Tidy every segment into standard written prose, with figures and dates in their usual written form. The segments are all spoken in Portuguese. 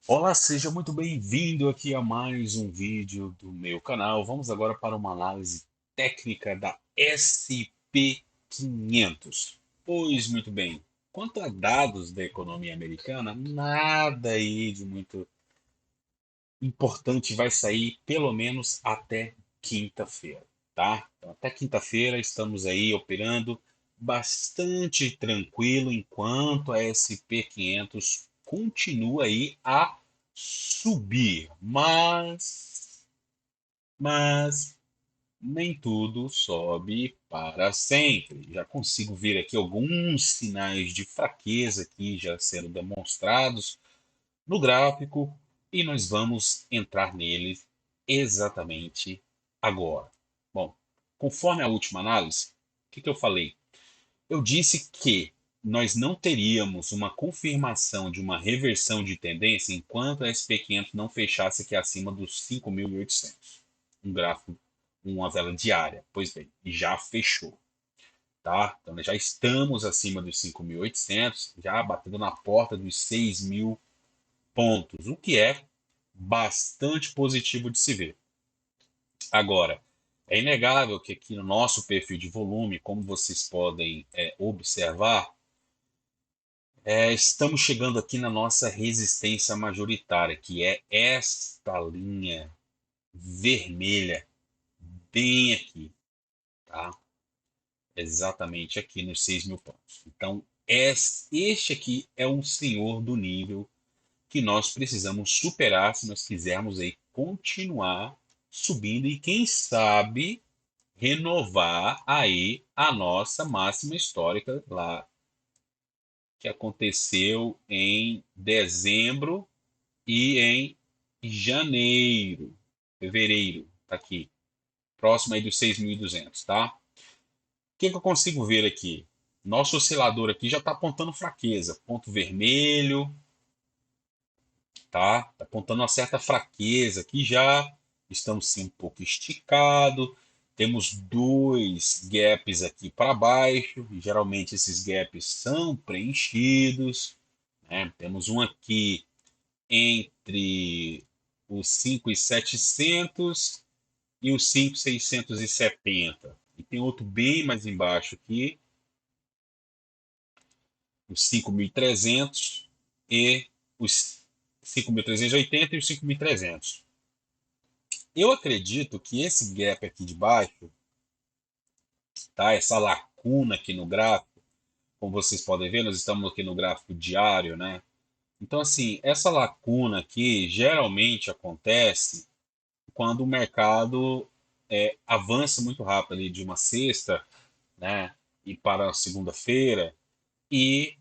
Olá, seja muito bem-vindo aqui a mais um vídeo do meu canal. Vamos agora para uma análise técnica da SP500. Pois muito bem, quanto a dados da economia americana, nada aí de muito importante vai sair pelo menos até quinta-feira, tá? Então, até quinta-feira estamos aí operando bastante tranquilo enquanto a SP500 continua aí a subir, mas nem tudo sobe para sempre. Já consigo ver aqui alguns sinais de fraqueza aqui já sendo demonstrados no gráfico e nós vamos entrar nele exatamente agora. Bom, conforme a última análise, o que eu falei? Eu disse que nós não teríamos uma confirmação de uma reversão de tendência enquanto a SP500 não fechasse aqui acima dos 5.800. Um gráfico, uma vela diária. Pois bem, já fechou. Tá? Então, nós já estamos acima dos 5.800, já batendo na porta dos 6.000 pontos, o que é bastante positivo de se ver. Agora, é inegável que aqui no nosso perfil de volume, como vocês podem observar, estamos chegando aqui na nossa resistência majoritária, que é esta linha vermelha, bem aqui, tá? Exatamente aqui nos 6.000 pontos. Então, este aqui é um senhor do nível que nós precisamos superar se nós quisermos aí continuar subindo e quem sabe renovar aí a nossa máxima histórica lá que aconteceu em dezembro e em janeiro, fevereiro, tá aqui, próximo aí dos 6.200, tá? O que eu consigo ver aqui? Nosso oscilador aqui já está apontando fraqueza, ponto vermelho, tá? Tá apontando uma certa fraqueza aqui já. Estamos sim um pouco esticado. Temos dois gaps aqui para baixo. Geralmente esses gaps são preenchidos, né? Temos um aqui entre os 5.700 e os 5.670. E tem outro bem mais embaixo aqui, os 5.300 e os 5.380 e os 5.300. Eu acredito que esse gap aqui de baixo, tá? Essa lacuna aqui no gráfico, como vocês podem ver, nós estamos aqui no gráfico diário, né? Então, assim, essa lacuna aqui geralmente acontece quando o mercado avança muito rápido ali de uma sexta, né, e para a segunda-feira, e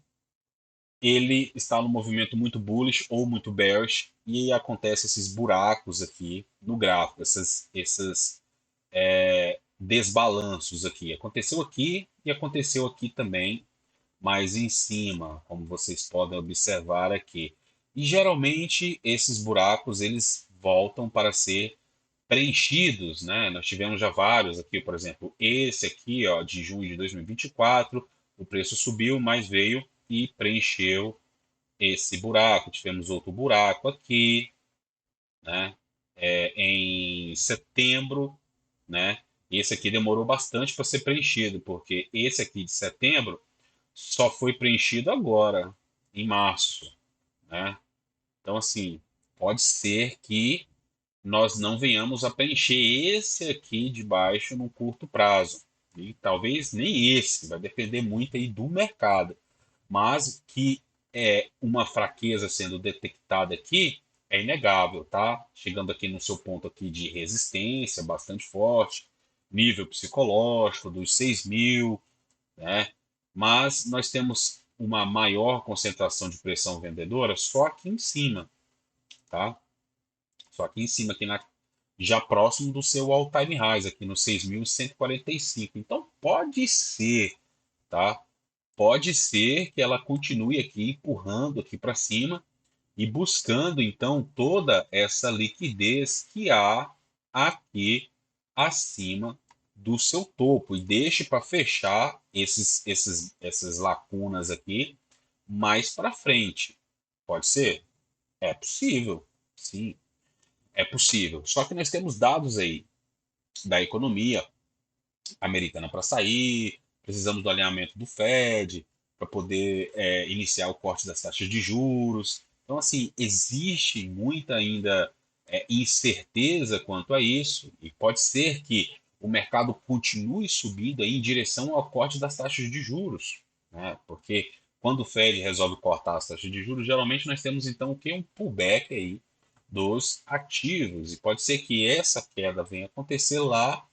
ele está no movimento muito bullish ou muito bearish, e acontece esses buracos aqui no gráfico, essas desbalanços aqui. Aconteceu aqui e aconteceu aqui também, mais em cima, como vocês podem observar aqui. E geralmente esses buracos eles voltam para ser preenchidos, né? Nós tivemos já vários aqui, por exemplo, esse aqui, ó, de junho de 2024, o preço subiu, mas veio e preencheu esse buraco. Tivemos outro buraco aqui, né? Em setembro, né? Esse aqui demorou bastante para ser preenchido, porque esse aqui de setembro só foi preenchido agora, em março, né? Então, assim, pode ser que nós não venhamos a preencher esse aqui de baixo no curto prazo. E talvez nem esse, vai depender muito aí do mercado. Mas que é uma fraqueza sendo detectada aqui é inegável, tá? Chegando aqui no seu ponto aqui de resistência bastante forte, nível psicológico dos 6.000, né? Mas nós temos uma maior concentração de pressão vendedora só aqui em cima, tá? Só aqui em cima, aqui já próximo do seu all-time highs, aqui no 6.145. Então pode ser, tá? Pode ser que ela continue aqui empurrando aqui para cima e buscando então toda essa liquidez que há aqui acima do seu topo e deixe para fechar essas lacunas aqui mais para frente. Pode ser? É possível, sim, é possível. Só que nós temos dados aí da economia americana para sair, precisamos do alinhamento do Fed para poder iniciar o corte das taxas de juros. Então, assim, existe muita ainda incerteza quanto a isso, e pode ser que o mercado continue subindo aí em direção ao corte das taxas de juros, né? Porque quando o Fed resolve cortar as taxas de juros, geralmente nós temos então o que? Um pullback aí dos ativos, e pode ser que essa queda venha acontecer lá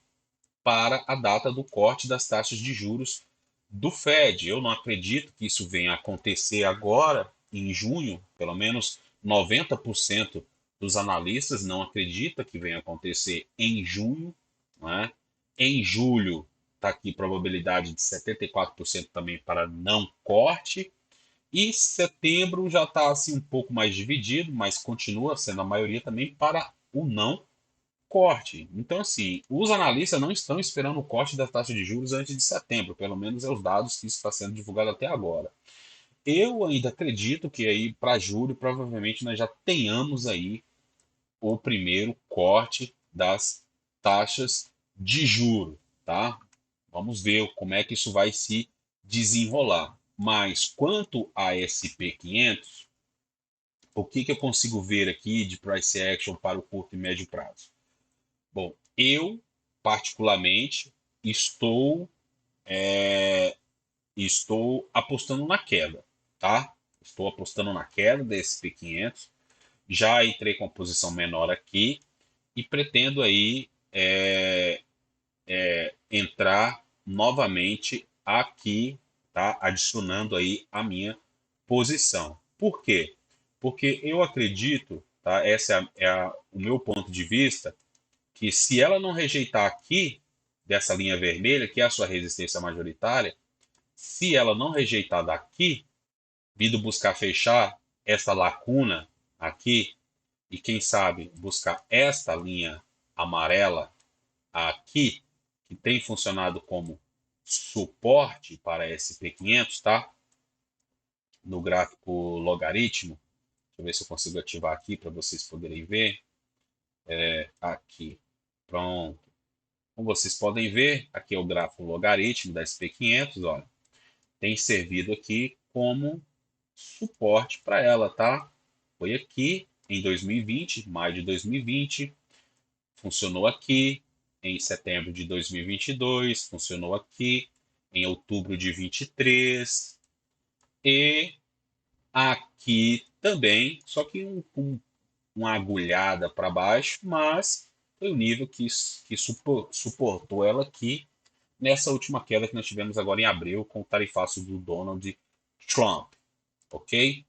para a data do corte das taxas de juros do Fed. Eu não acredito que isso venha a acontecer agora, em junho, pelo menos 90% dos analistas não acredita que venha acontecer em junho, né? Em julho está aqui probabilidade de 74% também para não corte, e setembro já está assim um pouco mais dividido, mas continua sendo a maioria também para o não corte. Então, assim, os analistas não estão esperando o corte da taxa de juros antes de setembro, pelo menos é os dados que isso está sendo divulgado até agora. Eu ainda acredito que aí para julho provavelmente nós já tenhamos aí o primeiro corte das taxas de juro, tá? Vamos ver como é que isso vai se desenrolar. Mas quanto a SP500, o que que eu consigo ver aqui de price action para o curto e médio prazo? Bom, eu particularmente estou estou apostando na queda, tá? Estou apostando na queda da SP500. Já entrei com a posição menor aqui e pretendo aí entrar novamente aqui, tá? Adicionando aí a minha posição. Por quê? Porque eu acredito, tá? Esse o meu ponto de vista, que se ela não rejeitar aqui, dessa linha vermelha, que é a sua resistência majoritária, se ela não rejeitar daqui, vindo buscar fechar essa lacuna aqui, e quem sabe buscar esta linha amarela aqui, que tem funcionado como suporte para SP500, tá? No gráfico logaritmo. Deixa eu ver se eu consigo ativar aqui para vocês poderem ver. Aqui. Pronto. Como vocês podem ver, aqui é o gráfico logaritmo da SP500, olha, tem servido aqui como suporte para ela, tá? Foi aqui em 2020, maio de 2020, funcionou aqui em setembro de 2022, funcionou aqui em outubro de 23 e aqui também, só que uma agulhada para baixo, mas foi o nível que suportou ela aqui nessa última queda que nós tivemos agora em abril com o tarifaço do Donald Trump, ok?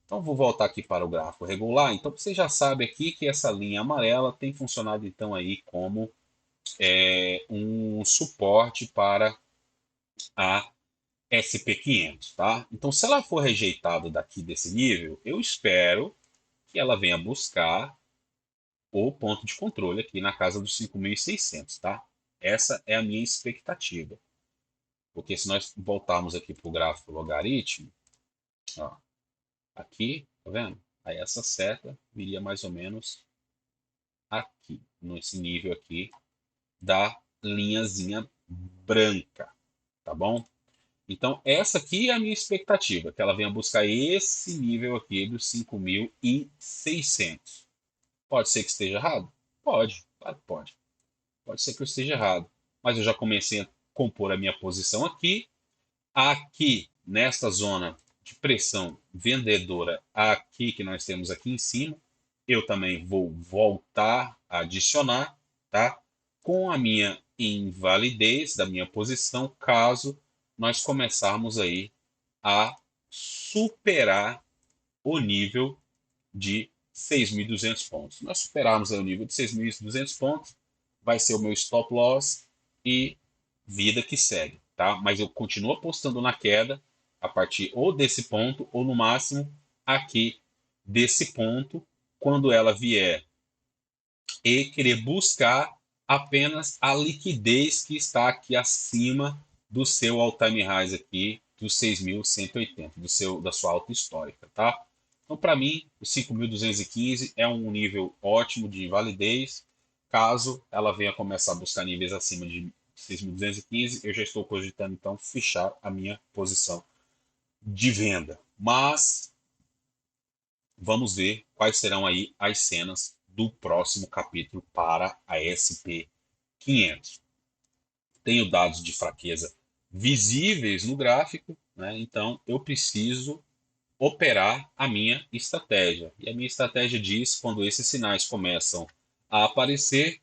Então vou voltar aqui para o gráfico regular. Então você já sabe aqui que essa linha amarela tem funcionado então aí como um suporte para a SP500, tá? Então se ela for rejeitada daqui desse nível, eu espero que ela venha buscar o ponto de controle aqui na casa dos 5.600, tá? Essa é a minha expectativa. Porque se nós voltarmos aqui para o gráfico logaritmo, ó, aqui, tá vendo? Aí essa seta viria mais ou menos aqui, nesse nível aqui da linhazinha branca, tá bom? Então essa aqui é a minha expectativa, que ela venha buscar esse nível aqui dos 5.600. Pode ser que esteja errado? Pode, claro que pode. Pode ser que eu esteja errado. Mas eu já comecei a compor a minha posição aqui. Aqui, nesta zona de pressão vendedora, aqui que nós temos aqui em cima, eu também vou voltar a adicionar, tá? Com a minha invalidez da minha posição, caso nós começarmos aí a superar o nível de 6.200 pontos. Se nós superarmos aí o nível de 6.200 pontos, vai ser o meu stop loss e vida que segue, tá? Mas eu continuo apostando na queda a partir ou desse ponto ou no máximo aqui desse ponto, quando ela vier e querer buscar apenas a liquidez que está aqui acima do seu all time highs aqui dos 6.180, da sua alta histórica, tá? Então, para mim, o 5.215 é um nível ótimo de validez. Caso ela venha começar a buscar níveis acima de 6.215, eu já estou cogitando então fechar a minha posição de venda. Mas vamos ver quais serão aí as cenas do próximo capítulo para a SP500. Tenho dados de fraqueza visíveis no gráfico, né? Então eu preciso operar a minha estratégia. E a minha estratégia diz, quando esses sinais começam a aparecer,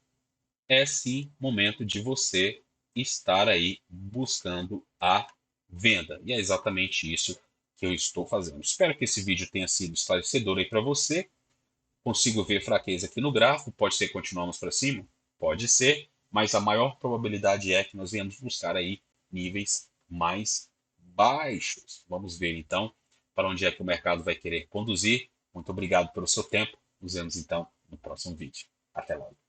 é sim momento de você estar aí buscando a venda. E é exatamente isso que eu estou fazendo. Espero que esse vídeo tenha sido esclarecedor aí para você. Consigo ver fraqueza aqui no gráfico. Pode ser que continuamos para cima? Pode ser, mas a maior probabilidade é que nós venhamos buscar aí níveis mais baixos. Vamos ver então para onde é que o mercado vai querer conduzir. Muito obrigado pelo seu tempo. Nos vemos então no próximo vídeo. Até logo.